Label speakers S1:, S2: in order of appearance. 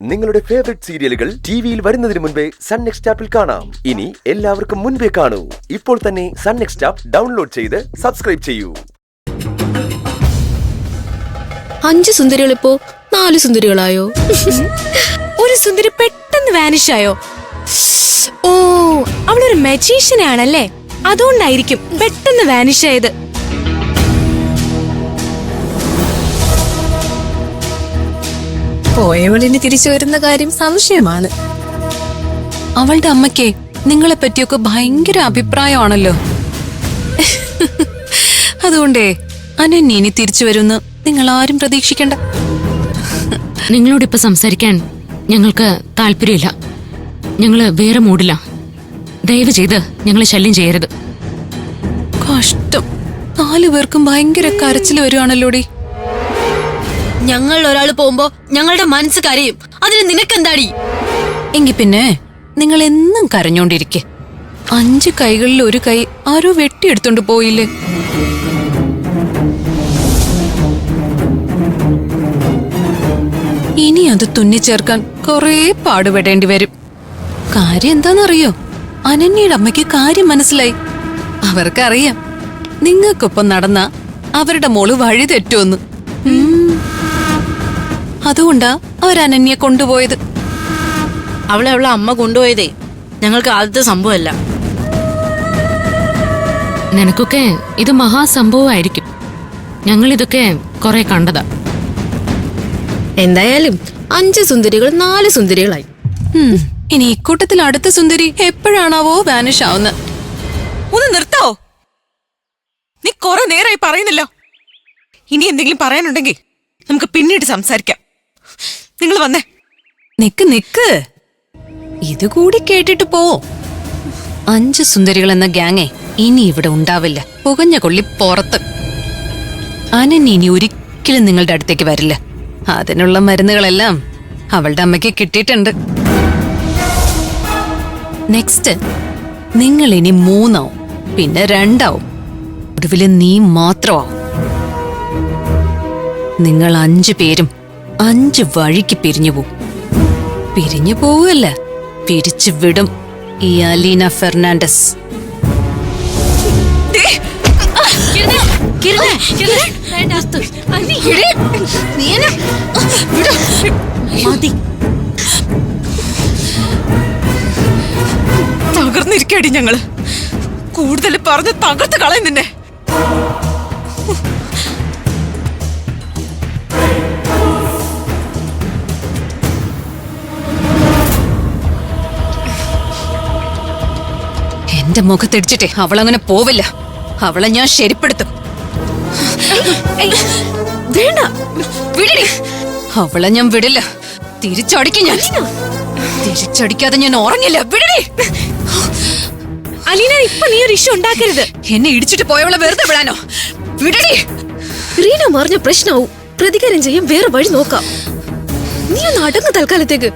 S1: നിങ്ങളുടെ ഫേവറേറ്റ് സീരിയലുകൾ ടിവിയിൽ വരുന്നതിന് മുൻപേ സൺ നെക്സ്റ്റ് ആപ്പിൽ കാണാം. ഇനി എല്ലാവർക്കും മുൻപേ കാണൂ. ഇപ്പോൾ തന്നെ സൺ നെക്സ്റ്റ് ആപ്പ് ഡൗൺലോഡ് ചെയ്ത് സബ്സ്ക്രൈബ് ചെയ്യൂ.
S2: 5 സുന്ദരികളിപ്പോ 4 സുന്ദരികളായോ?
S3: ഒരു സുന്ദരി പെട്ടെന്ന് വാനിഷ് ആയോ? ഓ, അവളൊരു മജീഷ്യൻ ആണല്ലേ, അതുകൊണ്ടായിരിക്കും പെട്ടെന്ന് വാനിഷ് ആയത്.
S2: പോയവളിന് തിരിച്ചു വരുന്ന കാര്യം സംശയമാണ്.
S4: അവളുടെ അമ്മയ്ക്ക് നിങ്ങളെ പറ്റിയൊക്കെ ഭയങ്കര അഭിപ്രായമാണല്ലോ. അതുകൊണ്ടേ അനന്യ ഇനി തിരിച്ചു വരുമെന്ന് നിങ്ങൾ ആരും പ്രതീക്ഷിക്കണ്ട.
S5: നിങ്ങളോട് ഇപ്പൊ സംസാരിക്കാൻ ഞങ്ങൾക്ക് താല്പര്യമില്ല. ഞങ്ങള് വേറെ മൂഡില്ല. ദയവ് ചെയ്ത് ഞങ്ങളെ ശല്യം ചെയ്യരുത്.
S4: കഷ്ടം, 4 പേർക്കും ഭയങ്കര കരച്ചിൽ വരുവാണല്ലോടി.
S5: ഞങ്ങൾ ഒരാൾ പോകുമ്പോ ഞങ്ങളുടെ മനസ്സ് കരയും. അതിന് നിനക്കെന്താടി?
S4: എങ്കി പിന്നെ നിങ്ങൾ എന്നും കരഞ്ഞോണ്ടിരിക്കെ. 5 കൈകളിൽ ഒരു കൈ ആരോ വെട്ടിയെടുത്തോണ്ട് പോയില്ലേ? ഇനി അത് തുന്നിച്ചേർക്കാൻ കൊറേ പാടുപെടേണ്ടി വരും. കാര്യം എന്താണെന്നറിയോ? അനന്യയുടെ അമ്മയ്ക്ക് കാര്യം മനസ്സിലായി. അവർക്കറിയാം നിങ്ങൾക്കൊപ്പം നടന്ന അവരുടെ മോള് വഴി തെറ്റുമെന്ന്. അതുകൊണ്ടാ അവരനന്യെ കൊണ്ടുപോയത്.
S5: അവളെ അമ്മ കൊണ്ടുപോയതേ ഞങ്ങൾക്ക് ആദ്യത്തെ സംഭവമല്ല. നിനക്കൊക്കെ ഇത് മഹാസംഭവമായിരിക്കും. ഞങ്ങൾ ഇതൊക്കെ കുറെ കണ്ടതാ.
S2: എന്തായാലും 5 സുന്ദരികൾ 4 സുന്ദരികളായി.
S4: ഇനി ഇക്കൂട്ടത്തിൽ അടുത്ത സുന്ദരി എപ്പോഴാണാവോ വാനിഷ് ആവുന്നത്.
S3: ഒന്ന് നിർത്തോ? നീ കുറെ നേരമായി പറയുന്നില്ലോ. ഇനി എന്തെങ്കിലും പറയാനുണ്ടെങ്കിൽ നമുക്ക് പിന്നീട് സംസാരിക്കാം. നിങ്ങൾ വന്നേ.
S4: നിക്ക് ഇത് കൂടി കേട്ടിട്ട് പോ. 5 സുന്ദരികൾ എന്ന ഗ്യാങ്ങേ ഇനി ഇവിടെ ഉണ്ടാവില്ല. പുകഞ്ഞ കൊള്ളി പുറത്ത്. അനന്യ ഇനി ഒരിക്കലും നിങ്ങളുടെ അടുത്തേക്ക് വരില്ല. അതിനുള്ള മരുന്നുകളെല്ലാം അവളുടെ അമ്മയ്ക്ക് കിട്ടിയിട്ടുണ്ട്. നെക്സ്റ്റ് നിങ്ങൾ ഇനി 3 ആവും, പിന്നെ 2 ആവും, ഒടുവില് നീ മാത്രമാവും. നിങ്ങൾ 5 പേരും 5 വഴിക്ക് പിരിഞ്ഞു പോവും. പിരിഞ്ഞു പോവുകയല്ല, പിരിച്ചു വിടും ഈ അലീന ഫെർണാണ്ടസ്.
S3: തകർന്നിരിക്കടി ഞങ്ങള്. കൂടുതൽ പറഞ്ഞ് തകർത്ത് കളയും നിന്നെ.
S4: എന്റെ മുഖത്തിടിച്ചിട്ടേ അവളങ്ങനെ പോവില്ല. അവളെ ഞാൻ ശരിപ്പെടുത്തും.
S2: വേണ്ട, വിടടി.
S4: അവളെ ഞാൻ വിടില്ല. തിരിച്ചടിക്കും ഞാൻ. തിരിച്ചടിക്കാതെ ഞാൻ ഉറങ്ങില്ല. വിടടി.
S3: അലീന, ഇപ്പൊ നീ ഒരു ഇഷ്യൂ ഉണ്ടാക്കരുത്.
S4: എന്നെ ഇടിച്ചിട്ട് പോയവളെ വെറുതെ വിടാനോ? വിടടി.
S2: റീന മറിഞ്ഞ പ്രശ്നമാവും. പ്രതികാരം ചെയ്യാൻ വേറെ വഴി നോക്കാം. നീ ഒന്ന് അടങ്ങ് തൽക്കാലത്തേക്ക്.